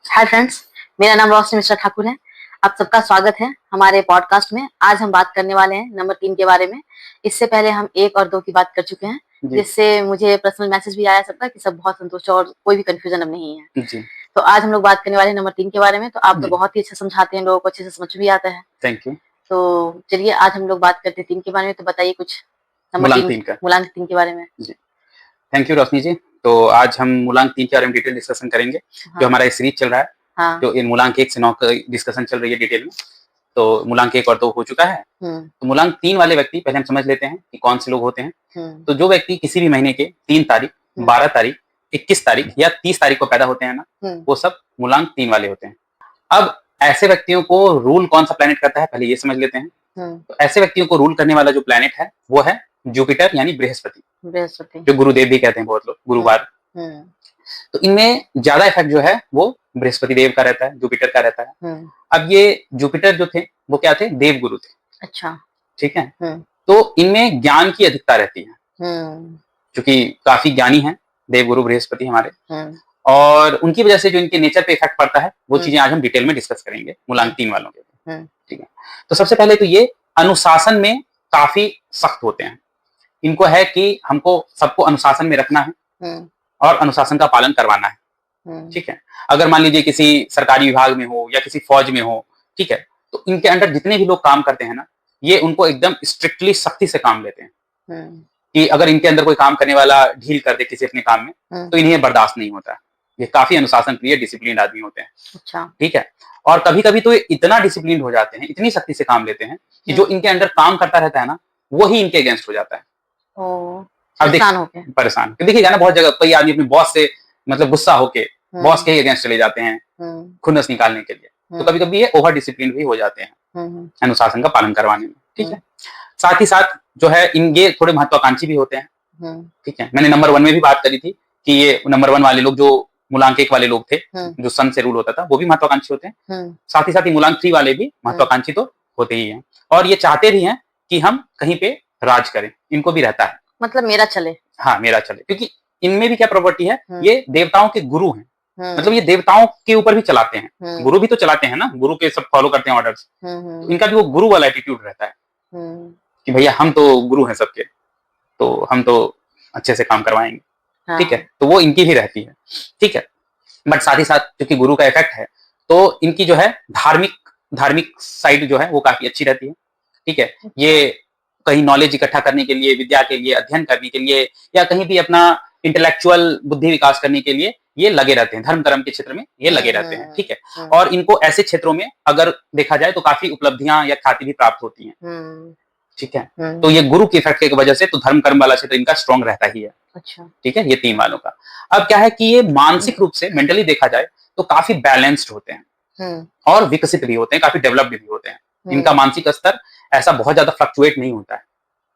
Hi friends, मेरा नाम रोशनी मिश्रा ठाकुर है। आप सबका स्वागत है हमारे पॉडकास्ट में। आज हम बात करने वाले हैं नंबर 3 के बारे में। इससे पहले हम 1 और 2 की बात कर चुके हैं, जी। जिससे मुझे पर्सनल मैसेज भी आया सबका कि सब बहुत संतुष्ट है और कोई भी कन्फ्यूजन अब नहीं है। जी। तो आज हम लोग बात करने वाले हैं नंबर 3 के बारे में। तो आप तो जी। बहुत ही अच्छा समझाते हैं, लोगों को अच्छे से समझ भी आता है। Thank you. तो चलिए आज हम लोग बात करते हैं 3 के बारे में। तो बताइए कुछ नंबर मूलांक 3 3 का। मूलांक 3 के बारे में। जी। थैंक यू रोशनी जी। तो आज हम मूलांक 3 के बारे में डिटेल डिस्कशन करेंगे। जो हाँ, हमारा ये सीरीज चल रहा है, हाँ। जो इन मूलांक 1 से 9 का डिस्कशन चल रही है डिटेल में। तो मूलांक 1 और 2 हो चुका है। हुँ, तो मूलांक 3 वाले व्यक्ति पहले हम समझ लेते हैं कि कौन से लोग होते हैं। हुँ, तो जो व्यक्ति किसी भी महीने के 3 तारीख, हुँ, 12 तारीख, 21 तारीख या 30 तारीख को पैदा होते हैं ना, हुँ, वो सब मूलांक 3 वाले होते हैं। अब ऐसे व्यक्तियों को रूल कौन-सा प्लैनेट करता है, पहले ये समझ लेते हैं। हुँ। तो ऐसे व्यक्तियों को रूल करने वाला जो प्लैनेट है, वो है जुपिटर यानी बृहस्पति, बृहस्पति। जो गुरुदेव भी कहते हैं बहुत लोग, हुँ, गुरुवार। हुँ, तो इनमें ज़्यादा इफ़ेक्ट जो है वो बृहस्पति देव का रहता है, जुपिटर का रहता है। हुँ। अब ये जुपिटर जो थे, वो क्या थे? देवगुरु थे, अच्छा। ठीक है? हुँ, तो इनमें ज्ञान की अधिकता रहती है, हुँ, क्योंकि काफ़ी ज्ञानी हैं देवगुरु बृहस्पति हमारे। हुँ, और उनकी वजह से जो इनके नेचर पे इफ़ेक्ट पड़ता है, वो हुँ, चीज़ें आज हम डिटेल में डिस्कस करेंगे, मूलांक हुँ, 3 वालों के। हुँ, ठीक है? तो सबसे पहले तो ये अनुशासन में काफ़ी सख्त होते हैं। इनको है कि हमको सबको अनुशासन में रखना है हुँ, और अनुशासन का पालन करवाना है। हुँ, ठीक है? अगर मान लीजिए किसी सरकारी विभाग में हो या किसी फौज में हो, ठीक है? तो इनके अंडर जितने भी लोग काम करते हैं ना, ये उनको एकदम स्ट्रिक्टली सख्ती से काम लेते हैं हुँ, कि अगर इनके अंदर कोई काम करने वाला ढील कर दे किसी अपने काम में, हुँ, तो इन्हें बर्दाश्त नहीं होता है। ये काफ़ी अनुशासन प्रिय, डिसिप्लिन्ड आदमी होते हैं, अच्छा। ठीक है? और कभी-कभी तो ये इतना डिसिप्लिन्ड हो जाते हैं, इतनी सख्ती से काम लेते हैं कि जो हुँ, इनके अंडर काम करता रहता है ना, वही इनके अगेंस्ट हो जाता है। ओह! अब परेशान हो गए। परेशान देखिएगा ना, बहुत जगह कई आदमी अपने बॉस से मतलब गुस्सा होके बॉस हुँ, के ही अगेंस्ट चले जाते हैं, हुँ, खुन्नस निकालने के लिए। तो हुँ, कभी-कभी ये ओवर डिसिप्लिन भी हो जाते हैं, हुँ, हुँ, अनुशासन का पालन करवाने में, ठीक हुँ, है? साथ ही साथ जो है ये थोड़े महत्वाकांक्षी भी होते हैं, हुँ, ठीक है? मैंने नंबर 1 में भी बात करी थी कि ये नंबर 1 वाले लोग जो मूलांक 1 वाले लोग थे, हुँ, जो सन से रूल होता था, वो भी महत्वाकांक्षी होते हैं। हुँ, साथ ही मूलांक 3 वाले भी हुँ, महत्वाकांक्षी तो होते ही हैं और ये चाहते भी हैं कि हम कहीं पे राज करें, इनको भी रहता है। मतलब मेरा चले। हाँ, मेरा चले, क्योंकि इनमें भी क्या प्रॉपर्टी है, हुँ, ये देवताओं के गुरु हैं। मतलब हुँ, ये देवताओं के ऊपर भी चलाते हैं। हुँ, गुरु भी तो चलाते हैं ना, गुरु के सब फॉलो करते हैं ऑर्डर्स। हुँ, तो हुँ, इनका भी वो गुरु वाला एटीट्यूड रहता है हुँ, कि भैया हम तो गुरु हैं सबके, तो हम तो अच्छे से काम करवाएँगे, ठीक है? हाँ, तो वो इनकी भी रहती है, ठीक है? बट साथ ही साथ क्योंकि गुरु का इफ़ेक्ट है, तो इनकी जो है धार्मिक धार्मिक साइड जो है वो काफ़ी अच्छी रहती है, ठीक है? अच्छा। ये कहीं नॉलेज इकट्ठा करने के लिए, विद्या के लिए, अध्ययन करने के लिए या कहीं भी अपना इंटेलेक्चुअल बुद्धि विकास करने के लिए ये लगे रहते हैं, धर्म-कर्म के क्षेत्र में ये लगे हुँ, रहते हैं, हुँ, ठीक है? हुँ, और इनको ऐसे क्षेत्रों में अगर देखा जाए तो काफ़ी उपलब्धियाँ या ख्याति भी प्राप्त होती हैं, हुँ, ठीक है? तो हुँ, ये गुरु के इफ़ेक्ट की वजह से तो धर्म-कर्म वाला क्षेत्र इनका स्ट्रॉन्ग रहता ही है। अच्छा। ठीक है? ये 3 वालों का। अब क्या है कि ये मानसिक रूप से मेंटली देखा जाए तो काफ़ी बैलेंस्ड होते हैं हुँ, और विकसित भी होते हैं, काफ़ी डेवलप्ड भी होते हैं। इनका हुँ, मानसिक स्तर ऐसा बहुत ज़्यादा फ्लक्चुएट नहीं होता है,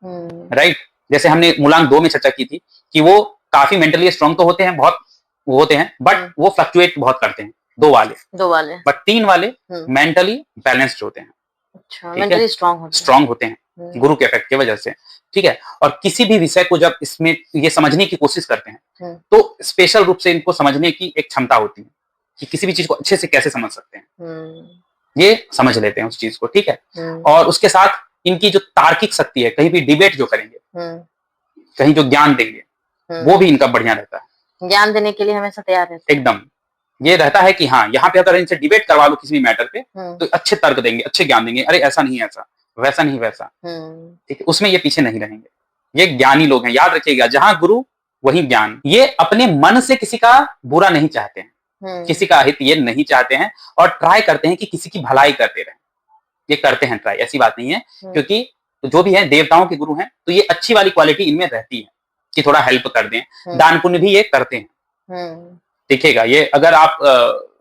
हुँ, राइट? जैसे हमने मूलांक 2 में चर्चा की थी कि वो काफ़ी मेंटली स्ट्रॉन्ग तो होते हैं, बहुत वो होते हैं, बट हुँ, वो फ्लक्चुएट बहुत करते हैं, 2 वाले। 2 वाले। बट 3 वाले हुँ, मेंटली बैलेंस्ड होते हैं, अच्छा, ठीक है? मेंटली स्ट्रॉन्ग होते हैं। स्ट्रॉन्ग होते हैं, हुँ, गुरु के इफ़ेक्ट की वजह से, ठीक है? और किसी भी विषय को जब इसमें ये समझने की कोशिश करते हैं, हुँ, तो स्पेशल रूप से इनको समझने की एक क्षमता होती है, कि किसी भी चीज़ को अच्छे से कैसे समझ सकते हैं। हुँ, ये समझ लेते हैं उस चीज़ को, ठीक है? हुँ, और उसके साथ इनकी जो तार्किक शक्ति है, कहीं भी डिबेट जो करेंगे, हुँ, कहीं जो ज्ञान देंगे, वो हुँ, भी इनका बढ़िया रहता है, ज्ञान देने के लिए हमेशा तैयार रहते हैं। एकदम। ये रहता है कि हाँ, यहाँ पे अगर इनसे डिबेट करवा लो किसी भी मैटर पे, हुँ, तो अच्छे तर्क देंगे, अच्छे ज्ञान देंगे, अरे ऐसा नहीं ऐसा, वैसा नहीं वैसा, हुँ, ठीक है? उसमें ये पीछे नहीं रहेंगे। ये ज्ञानी लोग हैं, याद रखिएगा, जहाँ गुरु वहीं ज्ञान। ये अपने मन से किसी का बुरा नहीं चाहते हैं, हुँ, किसी का हित ये नहीं चाहते हैं और ट्राई करते हैं कि किसी की भलाई करते रहें। ये करते हैं ट्राई, ऐसी बात नहीं है, हुँ, क्योंकि जो भी है देवताओं के गुरु हैं, तो ये अच्छी वाली क्वालिटी इनमें रहती है कि थोड़ा हेल्प कर दें। हुँ, दान पुण्य भी ये करते हैं, हुँ, देखिएगा, ये अगर आप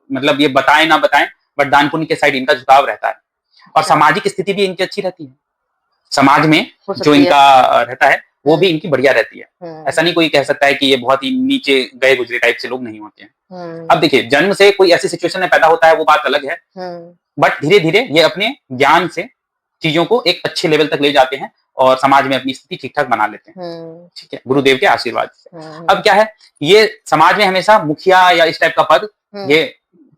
मतलब ये बताएं ना बताएं, बट दान पुण्य के साइड इनका झुकाव रहता है और अच्छा, सामाजिक स्थिति भी इनकी अच्छी रहती है। समाज में हो जो सकती है। इनका रहता है, वो हुँ, भी इनकी बढ़िया रहती है। हुँ, ऐसा नहीं कोई कह सकता है कि ये बहुत ही नीचे गए गुजरे टाइप से लोग नहीं होते हैं। हुँ, अब देखिए, जन्म से कोई ऐसी सिचुएशन में पैदा होता है, वो बात अलग है, हुँ, बट धीरे-धीरे ये अपने ज्ञान से चीज़ों को एक अच्छे लेवल तक ले जाते हैं और समाज में अपनी स्थिति ठीक-ठाक बना लेते हैं, हुँ, ठीक है? गुरुदेव के आशीर्वाद से। हुँ, अब क्या है, ये समाज में हमेशा मुखिया या इस टाइप का पद हुँ, ये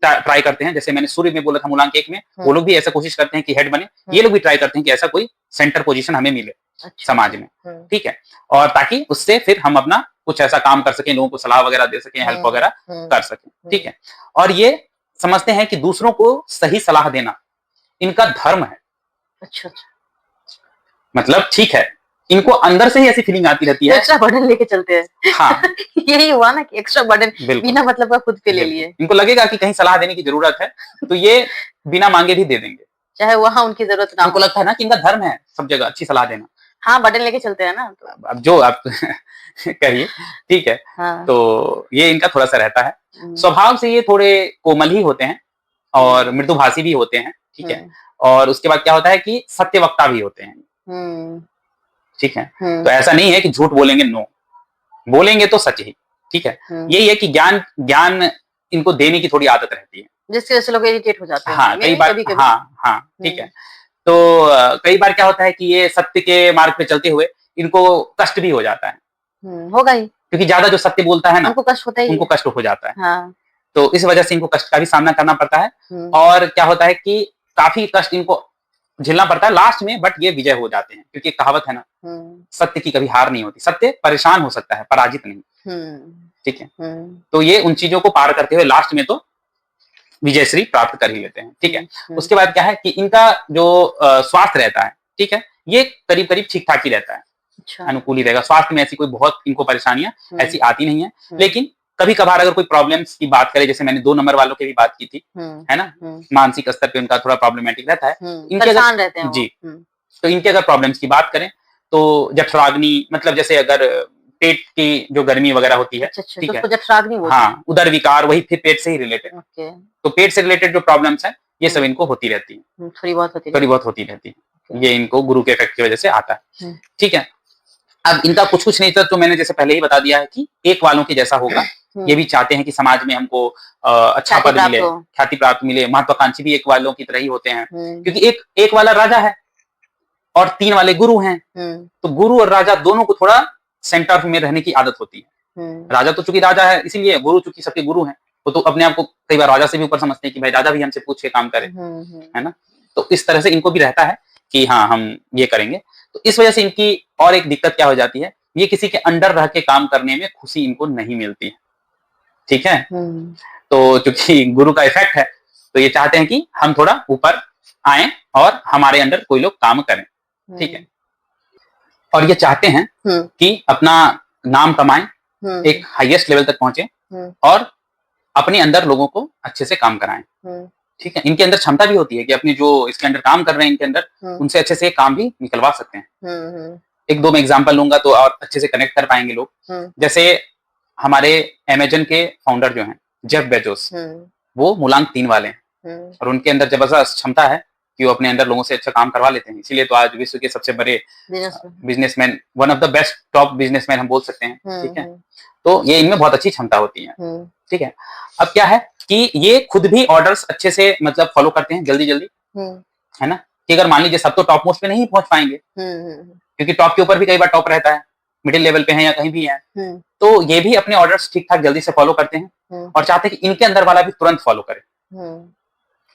ट्राई करते हैं, जैसे मैंने शुरू में बोला था मूलांक 1 में, वो लोग भी ऐसा कोशिश करते हैं कि हेड बने, ये लोग भी ट्राई करते हैं कि ऐसा कोई सेंटर पोजीशन हमें मिले समाज में, ठीक है, और ताकि उससे फिर हम अपना कुछ ऐसा काम कर सकें, लोगों को सलाह वगैरह दे सकें, हेल्प वगैरह कर सकें, ठीक है। और ये समझते हैं कि दूसरों को सही सलाह देना इनका धर्म है। अच्छा, मतलब ठीक है, इनको अंदर से ही ऐसी फीलिंग आती रहती है, एक्स्ट्रा बर्डन लेके चलते हैं। हाँ, यही हुआ ना कि एक्स्ट्रा बर्डन बिना मतलब का खुद पे ले लिए। इनको लगेगा कि कहीं सलाह देने की जरूरत है, तो ये बिना मांगे भी दे देंगे, चाहे वहाँ उनकी जरूरत ना हो। उनको लगता है ना कि इनका धर्म है सब जगह अच्छी सलाह देना। हाँ, बर्डन लेके चलते हैं ना। अब जो आप कहिए, ठीक है, हाँ। तो ये इनका थोड़ा सा रहता है। स्वभाव से ये थोड़े कोमल ही होते हैं और मृदुभाषी भी होते हैं, ठीक है, और उसके बाद क्या होता है कि सत्यवक्ता भी होते हैं, ठीक है। तो ऐसा नहीं है कि झूठ बोलेंगे, नो, बोलेंगे तो सच ही, ठीक है। यही है कि ज्ञान ज्ञान इनको देने की थोड़ी आदत रहती है, जिसकी वजह से लोग इरिटेट हो जाते हैं। हाँ, कई बार, हाँ, ठीक है। तो कई बार क्या होता है कि ये सत्य के मार्ग पे चलते हुए इनको कष्ट भी हो जाता है, होगा ही, क्योंकि ज्यादा जो सत्य बोलता है ना, उनको कष्ट होता ही, उनको कष्ट हो जाता है। हाँ। तो इस वजह से इनको कष्ट का भी सामना करना पड़ता है, और क्या होता है कि काफी कष्ट इनको झेलना पड़ता है लास्ट में, बट ये विजय हो जाते हैं, क्योंकि कहावत है ना, सत्य की कभी हार नहीं होती, सत्य परेशान हो सकता है, पराजित नहीं, ठीक है। तो ये उन चीजों को पार करते हुए लास्ट में तो विजयश्री प्राप्त कर ही लेते हैं, ठीक है। उसके बाद क्या है कि इनका जो स्वास्थ्य रहता है, ठीक है, ये करीब करीब ठीक ठाक ही रहता है, अनुकूल ही रहेगा, स्वास्थ्य में ऐसी कोई बहुत इनको परेशानियां ऐसी आती नहीं है। लेकिन कभी कभार अगर कोई प्रॉब्लम्स की बात करें, जैसे मैंने 2 नंबर वालों की भी बात की थी, है ना, मानसिक स्तर पे उनका थोड़ा प्रॉब्लमेटिक रहता है, इनके अगर, जी, तो इनके अगर प्रॉब्लम्स की बात करें तो जठराग्नि, मतलब जैसे अगर पेट की जो गर्मी वगैरह होती है, ठीक है, जठराग्नि बोलते हैं, हाँ, उदर विकार, वही फिर पेट से ही रिलेटेड, तो पेट से रिलेटेड जो प्रॉब्लम्स है ये सब इनको होती रहती है, थोड़ी बहुत होती रहती है, ये इनको गुरु के इफेक्ट की वजह से आता है, ठीक है। अब इनका कुछ कुछ नेचर तो मैंने जैसे पहले ही बता दिया है कि एक वालों के जैसा होगा, ये भी चाहते हैं कि समाज में हमको अच्छा पद मिले, ख्याति प्राप्त मिले, महत्वाकांक्षी भी एक वालों की तरह ही होते हैं, क्योंकि एक वाला राजा है और 3 वाले गुरु हैं, तो गुरु और राजा दोनों को थोड़ा सेंटर में रहने की आदत होती है। राजा तो चूंकि राजा है इसीलिए, गुरु चूंकि सबके गुरु हैं, वो तो अपने आप को कई बार राजा से भी ऊपर समझते हैं कि भाई राजा भी हमसे पूछ के काम करे, है ना, तो इस तरह से इनको भी रहता है कि हाँ हम ये करेंगे। तो इस वजह से इनकी और एक दिक्कत क्या हो जाती है, ये किसी के अंडर रह के काम करने में खुशी इनको नहीं मिलती है, ठीक है। तो क्योंकि गुरु का इफेक्ट है, तो ये चाहते हैं कि हम थोड़ा ऊपर आए और हमारे अंडर कोई लोग काम करें, ठीक है, और ये चाहते हैं कि अपना नाम कमाएं, एक हाईएस्ट लेवल तक पहुंचे और अपने अंदर लोगों को अच्छे से काम कराएं, ठीक है। इनके अंदर क्षमता भी होती है कि अपने जो इसके अंदर काम कर रहे हैं इनके अंदर, उनसे अच्छे से काम भी निकलवा सकते हैं। एक दो मैं एग्जांपल लूंगा तो और अच्छे से कनेक्ट कर पाएंगे लोग। जैसे हमारे अमेज़न के फाउंडर जो हैं जेफ बेजोस, वो मूलांक 3 वाले हैं और उनके अंदर जबरदस्त क्षमता है कि वो अपने अंदर लोगों से अच्छा काम करवा लेते हैं, इसीलिए तो आज विश्व के सबसे बड़े businessman, one of the best top businessman हम बोल सकते हैं, ठीक है। तो ये इनमें बहुत अच्छी क्षमता होती है, ठीक है। अब क्या है कि ये खुद भी ऑर्डर्स अच्छे से मतलब फॉलो करते हैं जल्दी जल्दी, है ना, कि अगर मान लीजिए सब तो टॉप मोस्ट पे नहीं पहुंच पाएंगे, क्योंकि टॉप के ऊपर भी कई बार टॉप रहता है, मिडिल लेवल पे है या कहीं भी है, तो ये भी अपने ऑर्डर्स ठीक ठाक जल्दी से फॉलो करते हैं और चाहते हैं कि इनके अंदर वाला भी तुरंत फॉलो करे,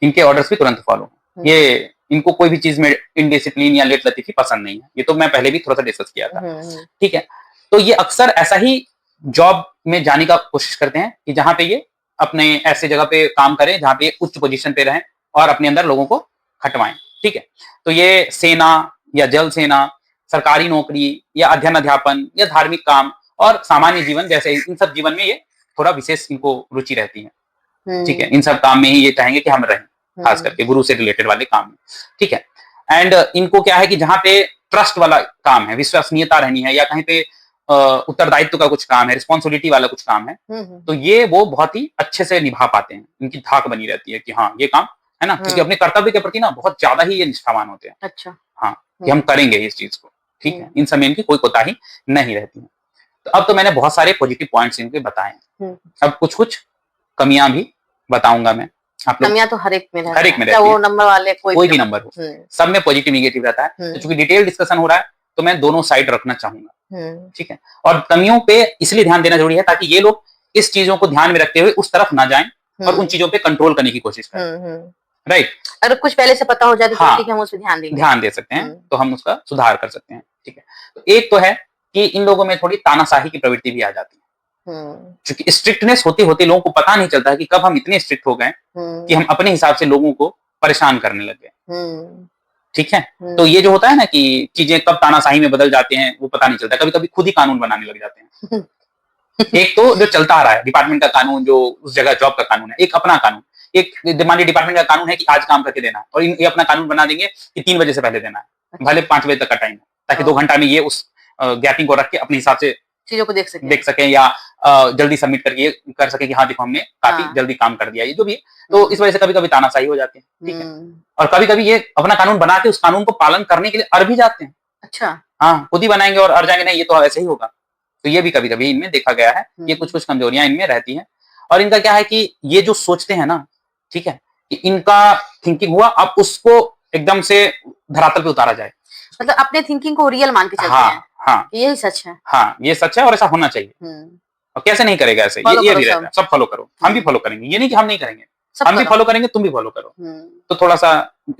इनके ऑर्डर्स भी तुरंत फॉलो। ये इनको कोई भी चीज में इनडिसिप्लिन या लेट लतीफी पसंद नहीं है, ये तो मैं पहले भी थोड़ा सा डिस्कस किया था, ठीक है। तो ये अक्सर ऐसा ही जॉब में जाने का कोशिश करते हैं कि जहां पे ये अपने ऐसे जगह पे काम करें जहां पे उच्च पोजीशन पे रहें और अपने अंदर लोगों को खटवाएं, ठीक है। तो ये सेना या जल सेना, सरकारी नौकरी या अध्ययन अध्यापन या धार्मिक काम और सामान्य जीवन, जैसे इन सब जीवन में ये थोड़ा विशेष इनको रुचि रहती है, ठीक है। इन सब काम में ही ये चाहेंगे कि हम रहें, खास करके गुरु से रिलेटेड वाले काम में, ठीक है। एंड इनको क्या है कि जहां पे ट्रस्ट वाला काम है, विश्वसनीयता रहनी है या कहीं पे उत्तरदायित्व का कुछ काम है, रिस्पॉन्सिबिलिटी वाला कुछ काम है, तो ये वो बहुत ही अच्छे से निभा पाते हैं, इनकी धाक बनी रहती है कि हाँ ये काम है ना, क्योंकि अपने कर्तव्य के प्रति ना बहुत ज्यादा ही ये निष्ठावान होते हैं, अच्छा, हाँ, कि हम करेंगे इस चीज को, ठीक है। इन समय इनकी कोई कोताही नहीं रहती है। तो अब तो मैंने बहुत सारे पॉजिटिव पॉइंट्स इनके बताए हैं, अब कुछ कुछ कमियां भी बताऊंगा मैं। आप लोग, कमियां तो हर एक में रहती है, वो नंबर वाले कोई भी नंबर हो, सब में पॉजिटिव निगेटिव रहता है। तो चूंकि डिटेल डिस्कशन हो रहा है तो मैं दोनों साइड रखना चाहूंगा, ठीक है। और कमियों पे इसलिए ध्यान देना जरूरी है ताकि ये लोग इस चीजों को ध्यान में रखते हुए उस तरफ ना जाएं और उन चीजों पे कंट्रोल करने की कोशिश करें। राइट। अगर कुछ पहले से पता हो जाए तो हाँ, ठीक है, हम उस पर ध्यान दे सकते हैं, तो हम उसका सुधार कर सकते हैं। ठीक है, तो एक तो है कि इन लोगों में थोड़ी तानाशाही की प्रवृत्ति भी आ जाती है, क्योंकि स्ट्रिक्टनेस होते होते लोगों को पता नहीं चलता कि कब हम इतने स्ट्रिक्ट हो गए कि हम अपने हिसाब से लोगों को परेशान करने लग गए। ठीक है, तो ये जो होता है ना कि चीजें कब तानाशाही में बदल जाते हैं वो पता नहीं चलता, कभी कभी खुद ही कानून बनाने लग जाते हैं। एक तो जो चलता आ रहा है डिपार्टमेंट का कानून, जो उस जगह जॉब का कानून है, एक अपना कानून, एक मान डिपार्टमेंट का कानून है कि आज काम करके देना है, और ये अपना कानून बना देंगे कि 3 बजे से पहले देना है, भले 5 बजे तक का टाइम है, ताकि 2 घंटा में ये उस गैपिंग को रख के अपने हिसाब से चीजों को देख सके या जल्दी सबमिट करके ये कर सके कि हाँ देखो हमने काफी जल्दी काम कर दिया, ये जो भी है। तो इस वजह से कभी कभी तानाशाही हो जाती है। ठीक है, और कभी कभी ये अपना कानून बना के उस कानून को पालन करने के लिए अड़ भी जाते हैं। अच्छा, हाँ, खुद ही बनाएंगे और अड़ जाएंगे, नहीं ये तो ऐसे ही होगा। तो ये भी कभी कभी इनमें देखा गया है, ये कुछ कुछ कमजोरियां इनमें रहती हैं। और इनका क्या है कि ये जो सोचते हैं ना, ठीक है, कि इनका थिंकिंग हुआ, अब उसको एकदम से धरातल पे उतारा जाए, मतलब अपने थिंकिंग को रियल मान के चलते हैं। हाँ, यही सच है। हाँ, ये सच है और ऐसा होना चाहिए। और कैसे नहीं करेगा ऐसे, ये भी रहता है, सब फॉलो करो, हम भी फॉलो करेंगे, ये नहीं कि हम नहीं करेंगे, हम भी फॉलो करेंगे, तुम भी फॉलो करो। तो थोड़ा सा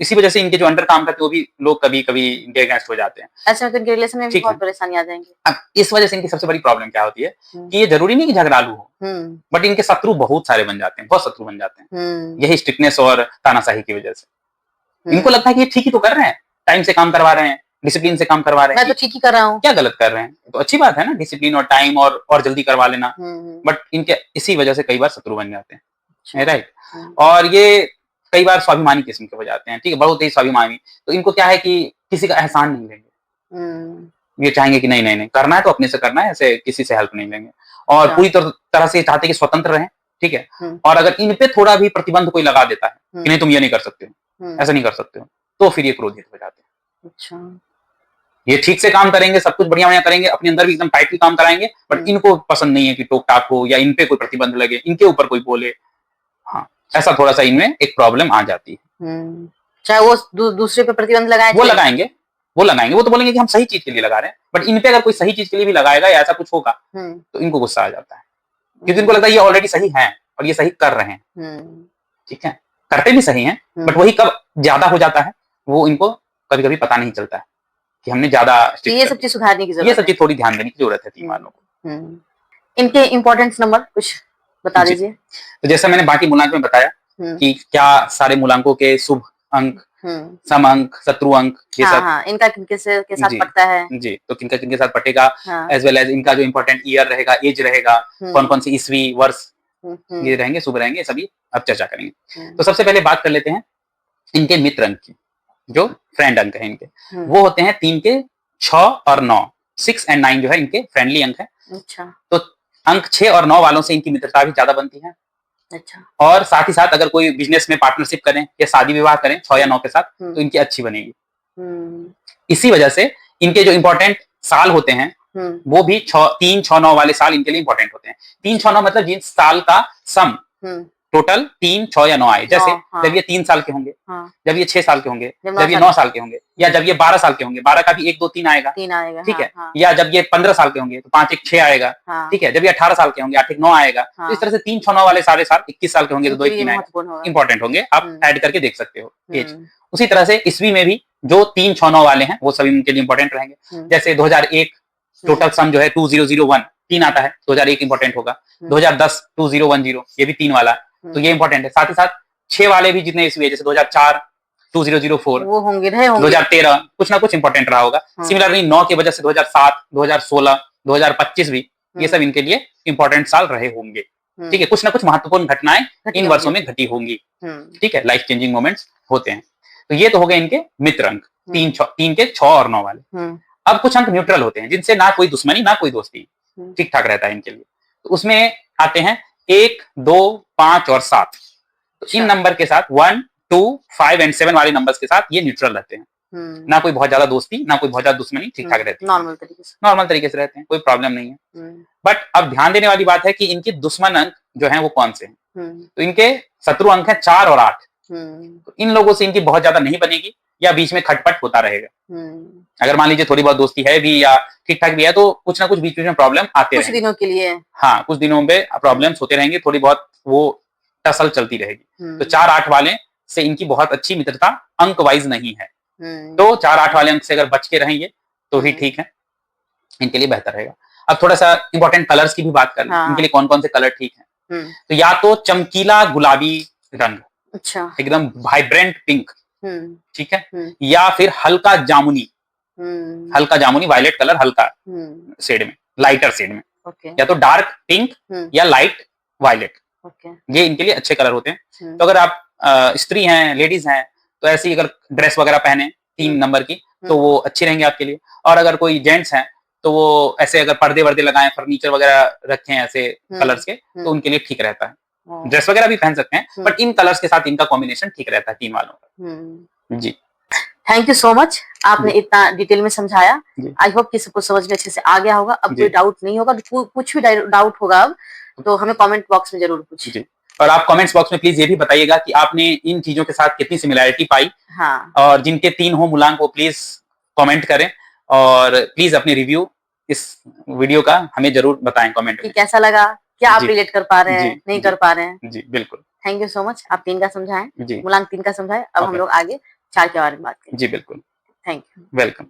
इसी वजह से इनके जो अंडर काम करते हैं वो भी लोग कभी कभी इनके अगेंस्ट हो जाते हैं। ऐसे में तो इनके रिलेशन में भी बहुत परेशानी आ जाएंगी। अब इस वजह से इनकी सबसे बड़ी प्रॉब्लम क्या होती है कि ये जरूरी नहीं कि झगड़ालू हो, बट इनके शत्रु बहुत सारे बन जाते हैं, बहुत शत्रु बन जाते हैं, यही स्ट्रिक्टनेस और तानाशाही की वजह से। इनको लगता है कि ये ठीक ही तो कर रहे हैं, टाइम से काम करवा रहे हैं, डिसिप्लिन से काम करवा रहे हैं, मैं तो ठीक ही कर रहा हूँ, क्या गलत कर रहे हैं, तो अच्छी बात है ना, डिसिप्लिन और टाइम और जल्दी करवा लेना। बट इनके इसी वजह से कई बार शत्रु बन जाते हैं। राइट। और ये कई बार स्वाभिमानी किस्म के हो जाते हैं। ठीक है, बहुत ही स्वाभिमानी, तो इनको क्या है कि किसी का एहसान नहीं लेंगे, ये चाहेंगे कि नहीं नहीं नहीं करना है तो अपने से करना है, ऐसे किसी से हेल्प नहीं लेंगे, और पूरी तरह से चाहते कि स्वतंत्र रहें। ठीक है, और अगर इन पे थोड़ा भी प्रतिबंध कोई लगा देता है कि नहीं तुम ये नहीं कर सकते हो, ऐसा नहीं कर सकते हो, तो फिर ये क्रोधित हो जाते हैं। अच्छा, ये ठीक से काम करेंगे, सब कुछ बढ़िया बढ़िया करेंगे, अपने अंदर भी एकदम टाइटली काम कराएंगे, बट इनको पसंद नहीं है कि टोक टाक हो या इन पे कोई प्रतिबंध लगे, इनके ऊपर कोई बोले। हाँ, ऐसा थोड़ा सा इनमें एक प्रॉब्लम आ जाती है। चाहे वो दूसरे पे प्रतिबंध लगाए, वो लगाएंगे, वो तो बोलेंगे कि हम सही चीज के लिए लगा रहे हैं, बट इन पे अगर कोई सही चीज के लिए भी लगाएगा या ऐसा कुछ होगा तो इनको गुस्सा आ जाता है, क्योंकि इनको लगता है ये ऑलरेडी सही है और ये सही कर रहे हैं। ठीक है, करते भी सही हैं, बट वही कब ज्यादा हो जाता है वो इनको कभी कभी पता नहीं चलता है कि हमने ज्यादा, ये सब चीज सुधारने की जरूरत है, ये सब चीज थोड़ी ध्यान देने की जरूरत है टीम वालों को। इनके इम्पोर्टेंस नंबर कुछ बता दीजिए। तो जैसा मैंने बाकी मूलांक में बताया कि क्या सारे मूलांकों के शुभ अंक, सम अंक, शत्रु अंक, ये सब इनका किनके के साथ पड़ता है जी, तो किनका किनके साथ पटेगा, एज वेल एज इनका जो इम्पोर्टेंट ईयर रहेगा, एज रहेगा, कौन कौन सी ईस्वी वर्ष ये रहेंगे, शुभ रहेंगे, सभी अब चर्चा करेंगे। तो सबसे पहले बात कर लेते हैं इनके मित्र अंक की, जो फ्रेंड अंक है इनके, वो होते हैं 3 के 6 और 9, 6 and 9 जो है इनके फ्रेंडली अंक है। अच्छा, तो अंक 6 और 9 वालों से इनकी मित्रता भी ज्यादा बनती है। अच्छा, और साथ ही साथ अगर कोई बिजनेस में पार्टनरशिप करें या शादी विवाह करें 6 या 9 के साथ, तो इनकी अच्छी बनेगी। इसी वजह से इनके जो इंपॉर्टेंट साल होते हैं वो भी 3, 6, 9 वाले साल इनके लिए इंपॉर्टेंट होते हैं। 3, 6, 9 मतलब जिन साल का सम टोटल 3, 6 या 9 आए, जैसे जब ये 3 साल के होंगे, जब ये 6 साल के होंगे, जब ये 9 साल के होंगे, या जब ये 12 साल के होंगे, 12 का भी 1, 2, 3 आएगा, ठीक है, या जब ये 15 साल के होंगे तो 5, 1, 6 आएगा, ठीक है, जब ये 18 साल के होंगे 8, 1, 9 आएगा। तो इस तरह से 3, 6, 9 वाले सारे साल 21 साल के होंगे तो 2, 1, 3 आएगा, इंपॉर्टेंट होंगे, आप ऐड करके देख सकते हो एज। उसी तरह से ईस्वी में भी जो 3, 6, 9 वाले हैं वो सभी उनके लिए इंपॉर्टेंट रहेंगे। जैसे 2001 टोटल सम जो है 2001 3 आता है, 2001 इंपॉर्टेंट होगा। 2010 2010 ये भी 3 वाला, तो ये इंपॉर्टेंट है। साथ ही साथ 6 वाले भी जितने ईस्वी है, जैसे 2004 2004 वो होंगे 2013 कुछ ना कुछ इंपॉर्टेंट रहा होगा। सिमिलरली 9 की वजह से 2007 2016 2025 भी ये सब इनके लिए इंपॉर्टेंट साल रहे होंगे। ठीक है, कुछ ना कुछ महत्वपूर्ण घटनाएं इन वर्षों में घटी होंगी। ठीक है, लाइफ चेंजिंग मोमेंट्स होते हैं। तो ये तो हो गए इनके मित्र अंक, 3 के 6 और 9 वाले। अब कुछ अंक न्यूट्रल होते हैं, जिनसे ना कोई दुश्मनी ना कोई दोस्ती, ठीक ठाक रहता है इनके लिए। तो उसमें आते हैं 1, 2, 5 और 7। तो इन नंबर के साथ 1, 2, 5 and 7 वाले नंबर्स के साथ ये न्यूट्रल रहते हैं। ना कोई बहुत ज्यादा दोस्ती ना कोई बहुत ज्यादा दुश्मनी, ठीक ठाक रहती है, नॉर्मल तरीके से रहते हैं, कोई प्रॉब्लम नहीं है। बट अब ध्यान देने वाली बात है कि इनके दुश्मन अंक जो हैं वो कौन से हैं। तो इनके शत्रु अंक है 4 और 8। तो इन लोगों से इनकी बहुत ज्यादा नहीं बनेगी या बीच में खटपट होता रहेगा। अगर मान लीजिए थोड़ी बहुत दोस्ती है भी या ठीक ठाक भी है, तो कुछ ना कुछ बीच में प्रॉब्लम आते रहेंगे कुछ दिनों के लिए। हाँ, कुछ दिनों में प्रॉब्लम्स होते रहेंगे, थोड़ी बहुत वो टसल चलती रहेगी। तो 4-8 वाले से इनकी बहुत अच्छी मित्रता अंक वाइज नहीं है। तो 4-8 वाले अंक से अगर बच के रहेंगे तो ही ठीक है, इनके लिए बेहतर रहेगा। अब थोड़ा सा इंपॉर्टेंट कलर्स की भी बात कर लें, इनके लिए कौन कौन से कलर ठीक है। तो या तो चमकीला गुलाबी रंग, अच्छा, एकदम वाइब्रेंट पिंक, ठीक है, या फिर हल्का जामुनी, हल्का जामुनी वायलेट कलर, हल्का शेड में, लाइटर शेड में, या तो डार्क पिंक या लाइट वायलेट, ये इनके लिए अच्छे कलर होते हैं। तो अगर आप स्त्री हैं, लेडीज हैं, तो ऐसी अगर ड्रेस वगैरह पहने 3 नंबर की तो वो अच्छी रहेंगे आपके लिए। और अगर कोई जेंट्स हैं तो वो ऐसे अगर पर्दे वर्दे लगाएं, फर्नीचर वगैरह रखें ऐसे कलर्स के, तो उनके लिए ठीक रहता है। ड्रेस वगैरह भी पहन सकते हैं, बट इन कलर्स के साथ इनका कॉम्बिनेशन ठीक रहता है 3 वालों का। जी, थैंक यू सो मच, आपने इतना डिटेल में समझाया। आई होप कि सबको समझ में अच्छे से आ गया होगा। अब कोई डाउट नहीं होगा, तो कुछ भी डाउट होगा अब तो हमें कमेंट बॉक्स में जरूर पूछिए। और आप कमेंट्स बॉक्स में प्लीज ये भी बताइएगा कि आपने इन चीजों के साथ कितनी सिमिलैरिटी पाई। हाँ। और जिनके 3 हो मूलांक वो प्लीज कमेंट करें, और प्लीज अपने रिव्यू इस वीडियो का हमें जरूर बताएं कमेंट में। कैसा लगा, क्या आप रिलेट कर पा रहे हैं, नहीं कर पा रहे हैं। जी बिल्कुल। थैंक यू सो मच, आप 3 का समझाएं, मूलांक 3 का समझाएं। अब हम लोग आगे 4 के बारे में बात करें। जी बिल्कुल। Thank you, welcome.